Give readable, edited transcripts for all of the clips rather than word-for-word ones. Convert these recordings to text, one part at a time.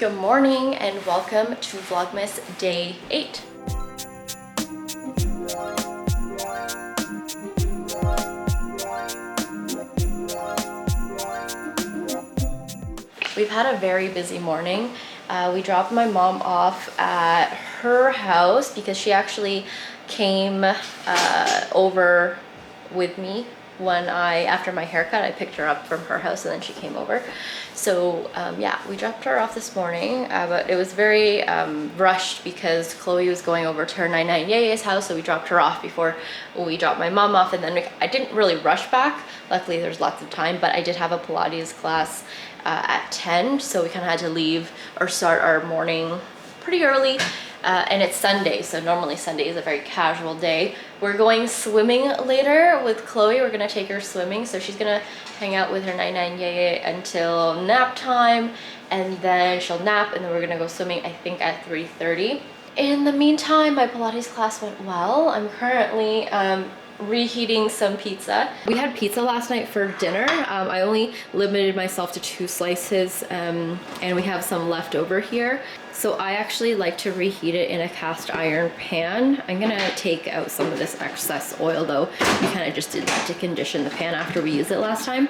Good morning and welcome to Vlogmas Day 8. We've had a very busy morning. We dropped my mom off at her house because she actually came over with me when after my haircut. I picked her up from her house and then she came over. So yeah, we dropped her off this morning, but it was very rushed because Chloe was going over to her 99 Yeye's house, so we dropped her off before we dropped my mom off, and then I didn't really rush back. Luckily there's lots of time, but I did have a Pilates class at 10, so we kind of had to leave or start our morning pretty early. And it's Sunday, so normally Sunday is a very casual day. We're going swimming later with Chloe. We're gonna take her swimming, so she's gonna hang out with her 99 Yeye until nap time, and then she'll nap, and then we're gonna go swimming, I think at 3:30. In the meantime, my Pilates class went well. I'm currently reheating some pizza. We had pizza last night for dinner. I only limited myself to 2 slices, and we have some left over here. So I actually like to reheat it in a cast iron pan. I'm gonna take out some of this excess oil though. We kind of just did that to condition the pan after we used it last time.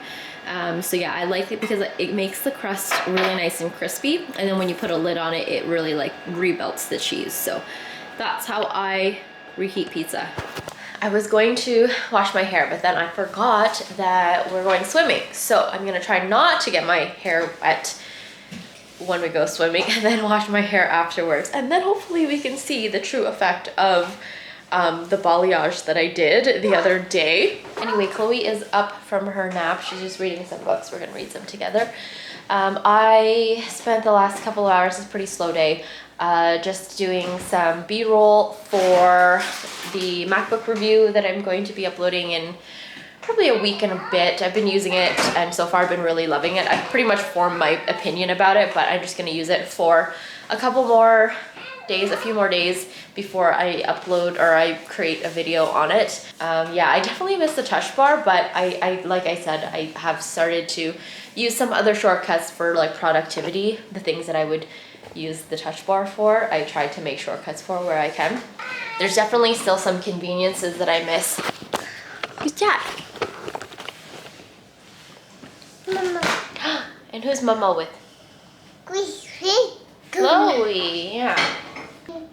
So yeah, I like it because it makes the crust really nice and crispy, and then when you put a lid on it, it really like rebelts the cheese. So that's how I reheat pizza. I was going to wash my hair, but then I forgot that we're going swimming. So I'm gonna try not to get my hair wet when we go swimming, and then wash my hair afterwards. And then hopefully we can see the true effect of the balayage that I did the other day. Anyway, Chloe is up from her nap. She's just reading some books. We're gonna read some together. I spent the last couple of hours, it's a pretty slow day, just doing some B-roll for the MacBook review that I'm going to be uploading in probably a week and a bit. I've been using it and so far I've been really loving it. I've pretty much formed my opinion about it, but I'm just gonna use it for a couple more days, a few more days before I upload or I create a video on it. Yeah, I definitely miss the touch bar, but I like I said, I have started to use some other shortcuts for like productivity, the things that I would use the touch bar for. I tried to make shortcuts for where I can. There's definitely still some conveniences that I miss. Who's that? Mama. And who's Mama with? Chloe, yeah. Mama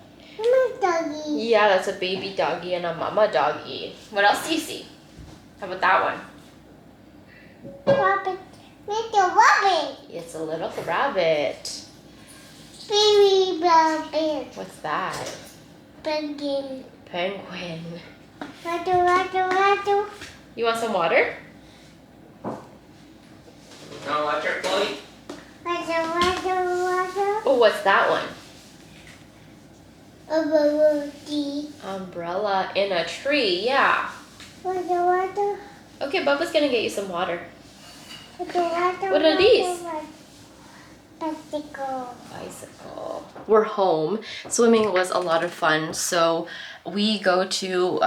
doggy. Yeah, that's a baby doggy and a mama doggy. What else do you see? How about that one? Rabbit. Little rabbit. It's a little rabbit. Baby rabbit. What's that? Penguin. Penguin. Water. You want some water? No water, Chloe? Water. Oh, what's that one? Water. Umbrella in a tree, yeah. Water. Okay, Bubba's gonna get you some water. Water. What are these? Bicycle. Bicycle. We're home. Swimming was a lot of fun. So we go to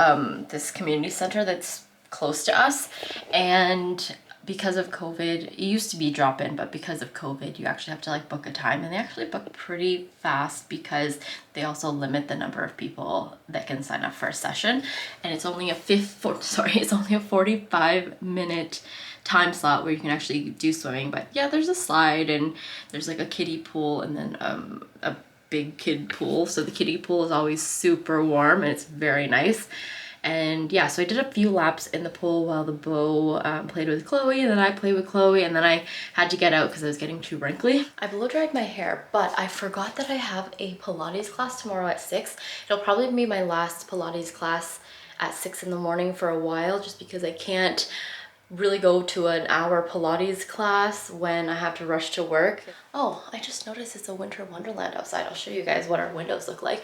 this community center that's close to us, and because of COVID, it used to be drop-in, but because of COVID, you actually have to like book a time, and they actually book pretty fast because they also limit the number of people that can sign up for a session, and it's only a 45-minute time slot where you can actually do swimming. But yeah, there's a slide and there's like a kiddie pool and then a big kid pool. So the kiddie pool is always super warm and it's very nice. And yeah, so I did a few laps in the pool while the beau played with Chloe, and then I played with Chloe, and then I had to get out because I was getting too wrinkly. I blow dried my hair, but I forgot that I have a Pilates class tomorrow at 6. It'll probably be my last Pilates class at 6 in the morning for a while, just because I can't really go to an hour Pilates class when I have to rush to work. Oh, I just noticed it's a winter wonderland outside. I'll show you guys what our windows look like.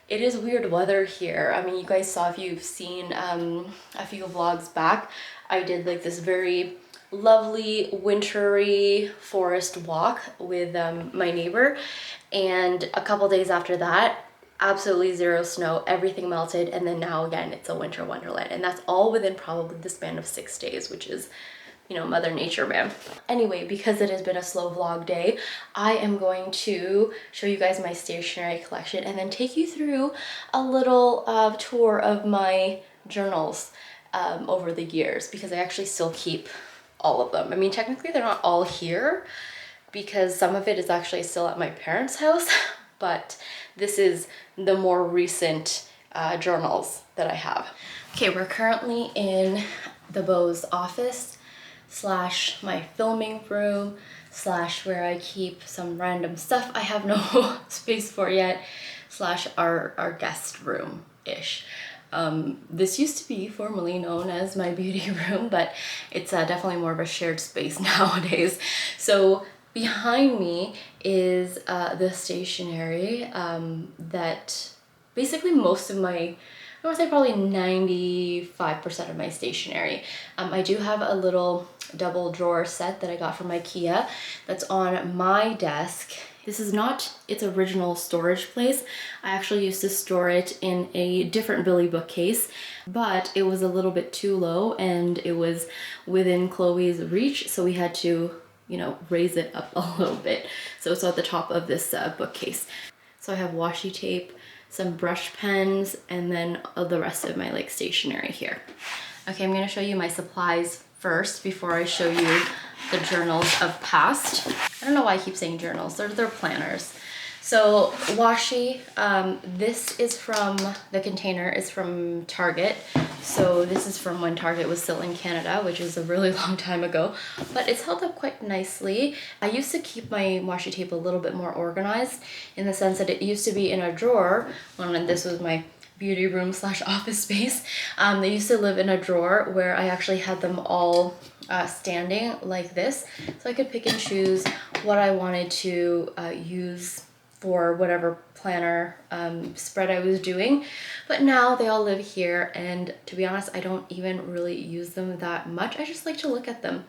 It is weird weather here. I mean, you guys saw, if you've seen a few vlogs back, I did like this very lovely wintry forest walk with my neighbor, and a couple days after that, absolutely zero snow, everything melted, and then now again it's a winter wonderland, and that's all within probably the span of 6 days, which is you know, Mother Nature, man. Anyway, because it has been a slow vlog day, I am going to show you guys my stationery collection and then take you through a little tour of my journals over the years, because I actually still keep all of them. I mean, technically they're not all here because some of it is actually still at my parents' house, but this is the more recent journals that I have. Okay, we're currently in the Beau's office slash my filming room slash where I keep some random stuff I have no space for yet slash our guest room-ish. This used to be formerly known as my beauty room, but it's definitely more of a shared space nowadays. So behind me is the stationery that basically most of my, I would say probably 95% of my stationery. I do have a little double drawer set that I got from IKEA that's on my desk. This is not its original storage place. I actually used to store it in a different Billy bookcase, but it was a little bit too low and it was within Chloe's reach, so we had to, you know, raise it up a little bit. So it's at the top of this bookcase. So I have washi tape, some brush pens, and then the rest of my like stationery here. Okay, I'm gonna show you my supplies first before I show you the journals of past. I don't know why I keep saying journals, they're planners. So washi, this is from, the container is from Target. So this is from when Target was still in Canada, which is a really long time ago, but it's held up quite nicely. I used to keep my washi tape a little bit more organized in the sense that it used to be in a drawer when this was my beauty room slash office space. They used to live in a drawer where I actually had them all standing like this, so I could pick and choose what I wanted to use for whatever planner spread I was doing. But now they all live here, and to be honest, I don't even really use them that much. I just like to look at them.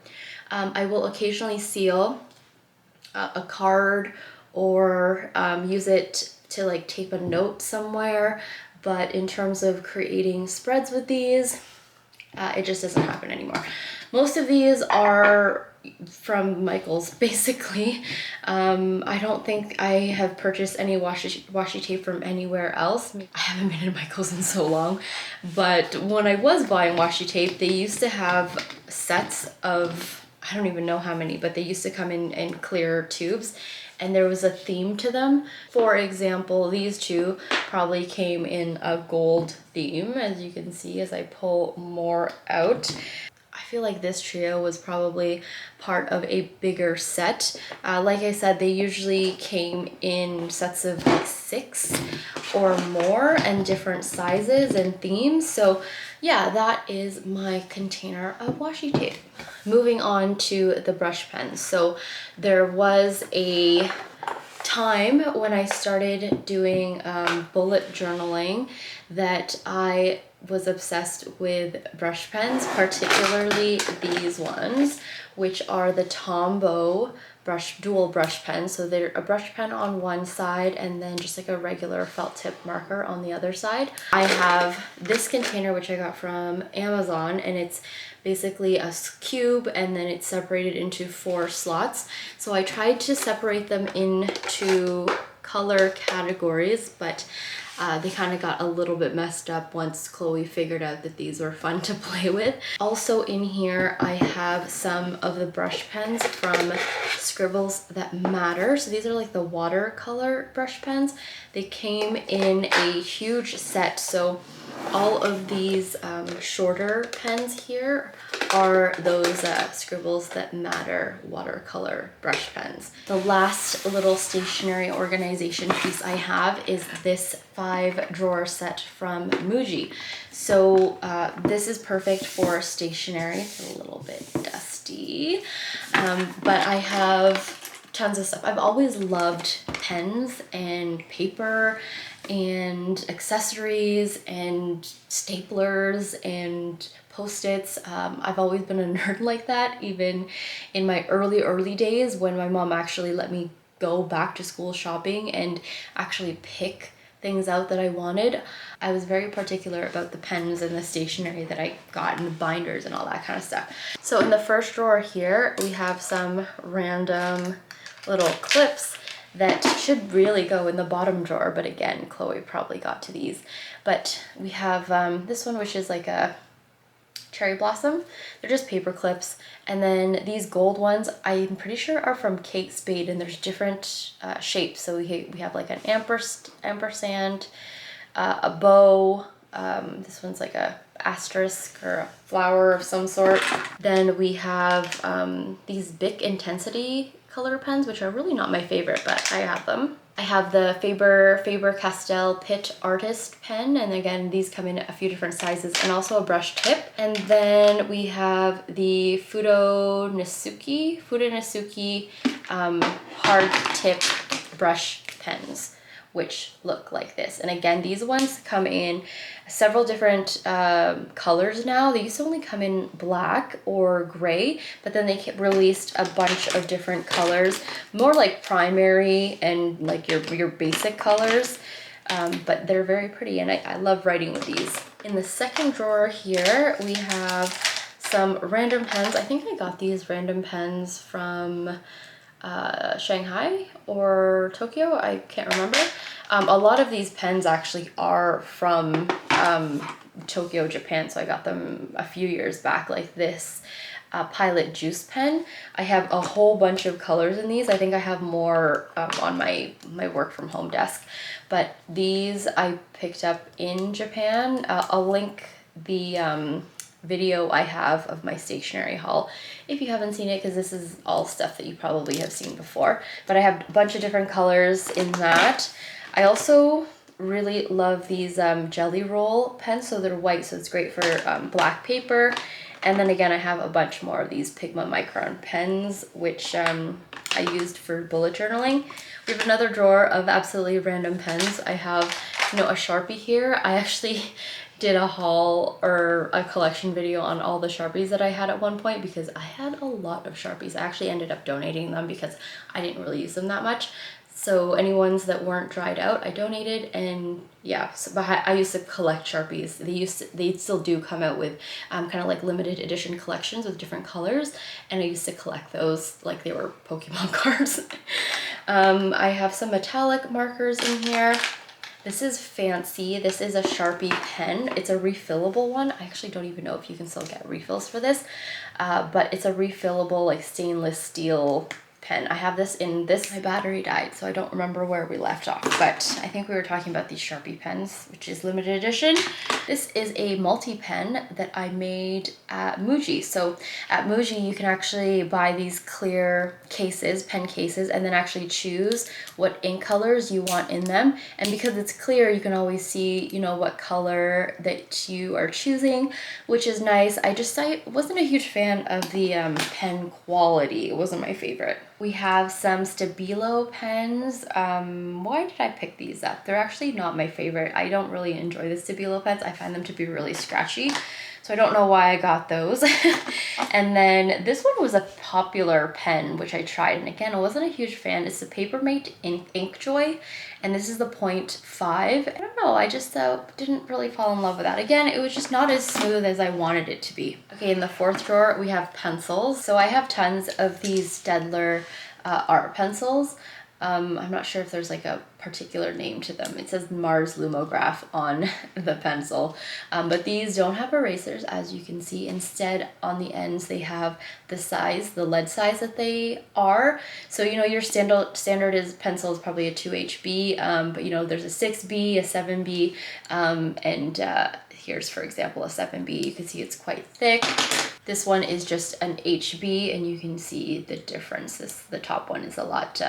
I will occasionally seal a card or use it to like tape a note somewhere, but in terms of creating spreads with these, it just doesn't happen anymore. Most of these are from Michael's, basically. I don't think I have purchased any washi tape from anywhere else. I haven't been in Michael's in so long, but when I was buying washi tape, they used to have sets of, I don't even know how many, but they used to come in clear tubes, and there was a theme to them. For example, these two probably came in a gold theme, as you can see as I pull more out. I feel like this trio was probably part of a bigger set. Like I said, they usually came in sets of like 6 or more and different sizes and themes. So yeah, that is my container of washi tape. Moving on to the brush pens. So there was a time when I started doing bullet journaling that I was obsessed with brush pens, particularly these ones, which are the Tombow dual brush pens. So they're a brush pen on one side and then just like a regular felt tip marker on the other side. I have this container which I got from Amazon, and it's basically a cube and then it's separated into 4 slots. So I tried to separate them into color categories, but they kind of got a little bit messed up once Chloe figured out that these were fun to play with. Also in here, I have some of the brush pens from Scribbles That Matter. So these are like the watercolor brush pens. They came in a huge set. So all of these shorter pens here are those Scribbles That Matter watercolor brush pens. The last little stationery organization piece I have is this 5-drawer set from Muji. So this is perfect for stationery. It's a little bit dusty, but I have tons of stuff. I've always loved pens and paper and accessories and staplers and Post-its. I've always been a nerd like that, even in my early days when my mom actually let me go back to school shopping and actually pick things out that I wanted. I was very particular about the pens and the stationery that I got and the binders and all that kind of stuff. So in the first drawer here, we have some random little clips that should really go in the bottom drawer, but again, Chloe probably got to these. But we have this one, which is like a cherry blossom. They're just paper clips. And then these gold ones, I'm pretty sure are from Kate Spade, and there's different shapes. So we have like an ampersand, a bow. This one's like a asterisk or a flower of some sort. Then we have these Bic Intensity color pens, which are really not my favorite, but I have them. I have the Faber-Castell Pitt Artist pen, and again, these come in a few different sizes, and also a brush tip. And then we have the Fudo Nisuki hard tip brush pens, which look like this. And again, these ones come in several different colors now. They used to only come in black or gray, but then they released a bunch of different colors, more like primary and like your basic colors. But they're very pretty, and I love writing with these. In the second drawer here, we have some random pens. I think I got these random pens from Shanghai or Tokyo, I can't remember. A lot of these pens actually are from Tokyo, Japan, so I got them a few years back, like this Pilot Juice pen. I have a whole bunch of colors in these. I think I have more on my work from home desk, but these I picked up in Japan. I'll link the video I have of my stationery haul if you haven't seen it, because this is all stuff that you probably have seen before. But I have a bunch of different colors in that. I also really love these jelly roll pens, so they're white, so it's great for black paper. And then again, I have a bunch more of these Pigma Micron pens, which I used for bullet journaling. We have another drawer of absolutely random pens. I have, a Sharpie here. I actually did a haul or a collection video on all the Sharpies that I had at one point, because I had a lot of Sharpies. I actually ended up donating them because I didn't really use them that much. So any ones that weren't dried out, I donated. And yeah, so I used to collect Sharpies. They still do come out with kind of like limited edition collections with different colors, and I used to collect those like they were Pokemon cards. I have some metallic markers in here. This is fancy. This is a Sharpie pen. It's a refillable one. I actually don't even know if you can still get refills for this, but it's a refillable like stainless steel pen. I have this in this. My battery died, so I don't remember where we left off, but I think we were talking about these Sharpie pens, which is limited edition. This is a multi-pen that I made at Muji. So at Muji, you can actually buy these clear cases, pen cases, and then actually choose what ink colors you want in them. And because it's clear, you can always see, what color that you are choosing, which is nice. I wasn't a huge fan of the pen quality. It wasn't my favorite. We have some Stabilo pens. Why did I pick these up? They're actually not my favorite. I don't really enjoy the Stabilo pens. I find them to be really scratchy. So I don't know why I got those. And then this one was a popular pen, which I tried. And again, I wasn't a huge fan. It's the Papermate Inkjoy. And this is the 0.5. I don't know, I just didn't really fall in love with that. Again, it was just not as smooth as I wanted it to be. Okay, in the fourth drawer, we have pencils. So I have tons of these Staedtler art pencils. I'm not sure if there's like a particular name to them. It says Mars Lumograph on the pencil, but these don't have erasers, as you can see. Instead, on the ends, they have the size, the lead size that they are. So, your standard pencil is probably a 2HB, but there's a 6B, a 7B, and here's, for example, a 7B. You can see it's quite thick. This one is just an HB, and you can see the difference. The top one is a lot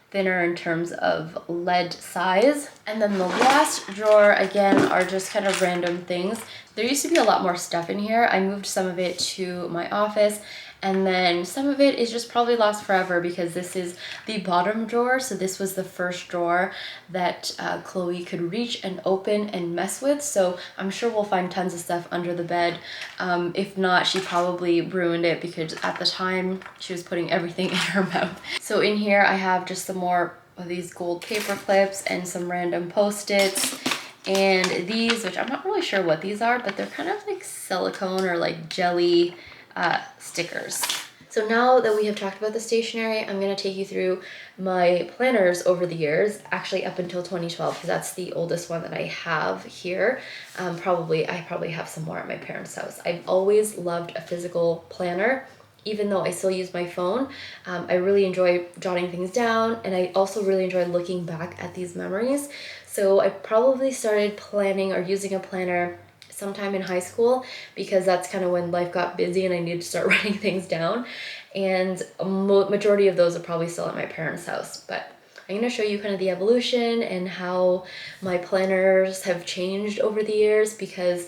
thinner in terms of lead size. And then the last drawer, again, are just kind of random things. There used to be a lot more stuff in here. I moved some of it to my office, and then some of it is just probably lost forever because this is the bottom drawer. So this was the first drawer that Chloe could reach and open and mess with. So I'm sure we'll find tons of stuff under the bed. If not, she probably ruined it because at the time she was putting everything in her mouth. So in here I have just some more of these gold paper clips and some random post-its. And these, which I'm not really sure what these are, but they're kind of like silicone or like jelly stickers. So now that we have talked about the stationery, I'm gonna take you through my planners over the years, actually up until 2012, because that's the oldest one that I have here. I probably have some more at my parents' house. I've always loved a physical planner, even though I still use my phone. I really enjoy jotting things down, and I also really enjoy looking back at these memories. So I probably started planning or using a planner sometime in high school, because that's kind of when life got busy and I needed to start writing things down. And majority of those are probably still at my parents' house. But I'm going to show you kind of the evolution and how my planners have changed over the years, because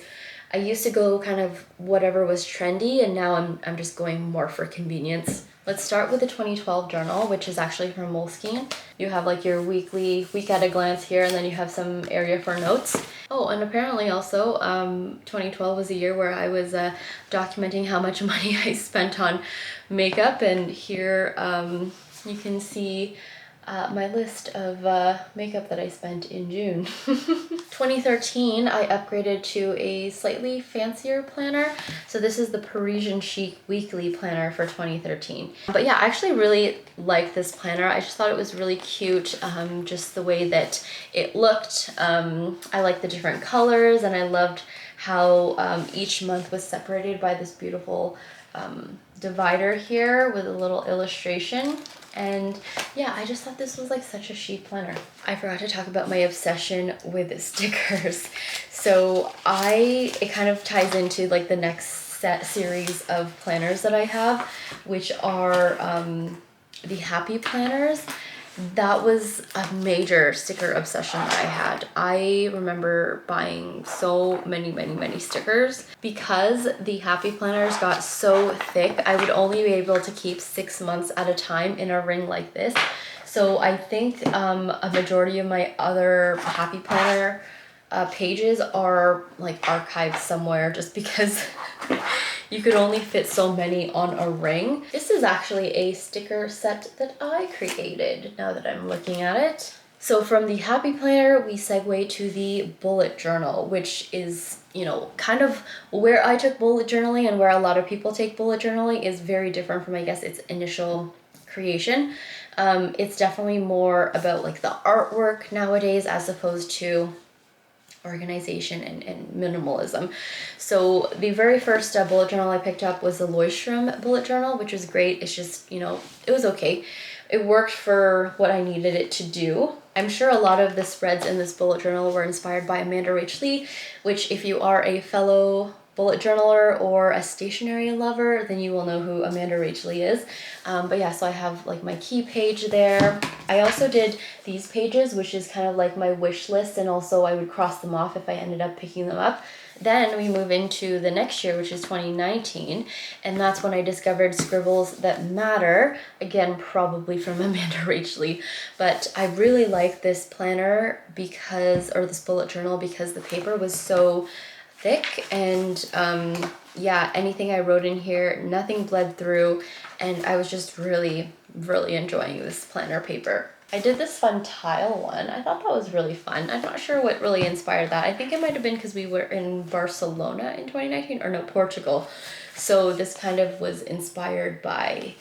I used to go kind of whatever was trendy, and now I'm just going more for convenience. Let's start with the 2012 journal, which is actually from Moleskine. You have like your week at a glance here, and then you have some area for notes. Oh, and apparently also 2012 was a year where I was documenting how much money I spent on makeup, and here you can see my list of makeup that I spent in June. 2013, I upgraded to a slightly fancier planner. So this is the Parisian Chic Weekly Planner for 2013. But yeah, I actually really like this planner. I just thought it was really cute, just the way that it looked. I like the different colors, and I loved how each month was separated by this beautiful divider here with a little illustration. And yeah, I just thought this was like such a chic planner. I forgot to talk about my obsession with stickers. So it kind of ties into like the next series of planners that I have, which are the happy planners. That was a major sticker obsession that I had. I remember buying so many stickers. Because the happy planners got so thick, I would only be able to keep 6 months at a time in a ring like this. So I think a majority of my other happy planner pages are like archived somewhere, just because you could only fit so many on a ring. This is actually a sticker set that I created, now that I'm looking at it. So from the happy planner, we segue to the bullet journal, which is, you know, kind of where I took bullet journaling, and where a lot of people take bullet journaling is very different from, I guess, its initial creation. It's definitely more about like the artwork nowadays, as opposed to organization and minimalism. So the very first bullet journal I picked up was the Leuchtturm bullet journal, which was great. It's just, you know, it was okay. It worked for what I needed it to do. I'm sure a lot of the spreads in this bullet journal were inspired by Amanda Rach Lee, which, if you are a fellow bullet journaler or a stationery lover, then you will know who Amanda Rach Lee is. But yeah, so I have like my key page there. I also did these pages, which is kind of like my wish list, and also I would cross them off if I ended up picking them up. Then we move into the next year, which is 2019, and that's when I discovered Scribbles That Matter, again, probably from Amanda Rach Lee. But I really like this planner or this bullet journal, because the paper was so thick, and yeah, anything I wrote in here, nothing bled through, and I was just really enjoying this planner paper. I did this fun tile one. I thought that was really fun. I'm not sure what really inspired that. I think it might have been because we were in Barcelona in 2019, or no, Portugal. So this kind of was inspired by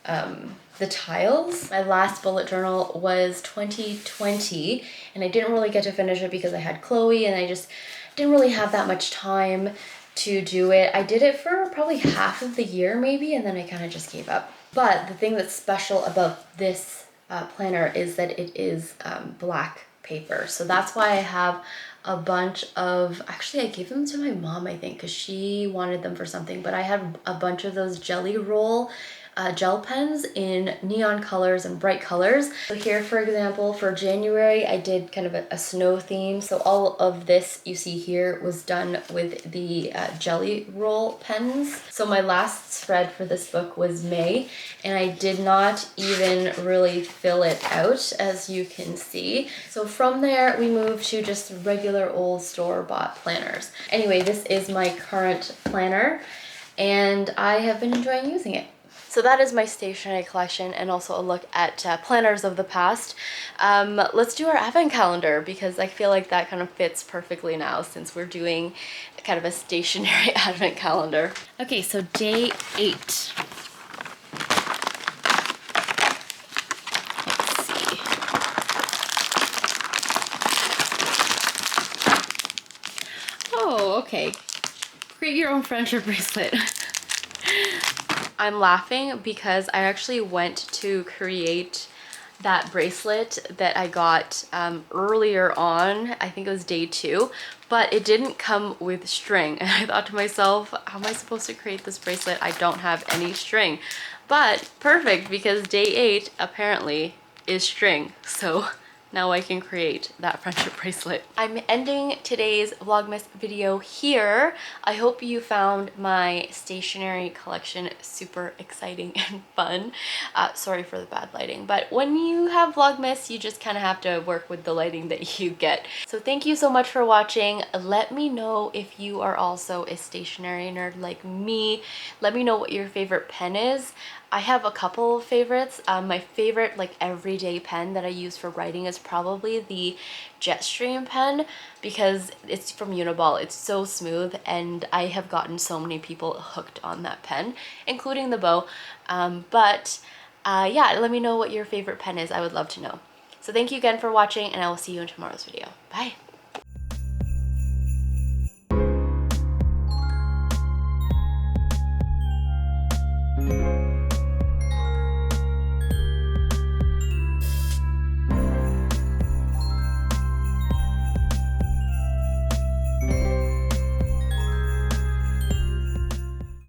the tiles. My last bullet journal was 2020, and I didn't really get to finish it because I had Chloe, and I just didn't really have that much time to do it. I did it for probably half of the year maybe, and then I kind of just gave up. But the thing that's special about this planner is that it is black paper. So that's why I have a bunch of, actually I gave them to my mom, I think, because she wanted them for something, but I have a bunch of those jelly roll gel pens in neon colors and bright colors. So here, for example, for January, I did kind of a snow theme. So all of this you see here was done with the jelly roll pens. So my last spread for this book was May, and I did not even really fill it out, as you can see. So from there, we moved to just regular old store-bought planners. Anyway, this is my current planner, and I have been enjoying using it. So that is my stationery collection and also a look at planners of the past. Let's do our advent calendar because I feel like that kind of fits perfectly now since we're doing kind of a stationery advent calendar. Okay, so day 8. Let's see. Oh, okay. Create your own friendship bracelet. I'm laughing because I actually went to create that bracelet that I got earlier on. I think it was day 2, but it didn't come with string. And I thought to myself, how am I supposed to create this bracelet? I don't have any string. But perfect, because day 8 apparently is string. So now I can create that friendship bracelet. I'm ending today's Vlogmas video here. I hope you found my stationery collection super exciting and fun. Sorry for the bad lighting, but when you have Vlogmas, you just kind of have to work with the lighting that you get. So thank you so much for watching. Let me know if you are also a stationery nerd like me. Let me know what your favorite pen is. I have a couple of favorites. My favorite like everyday pen that I use for writing is probably the Jetstream pen because it's from Uniball. It's so smooth and I have gotten so many people hooked on that pen, including the bow. Yeah, let me know what your favorite pen is. I would love to know. So thank you again for watching and I will see you in tomorrow's video. Bye!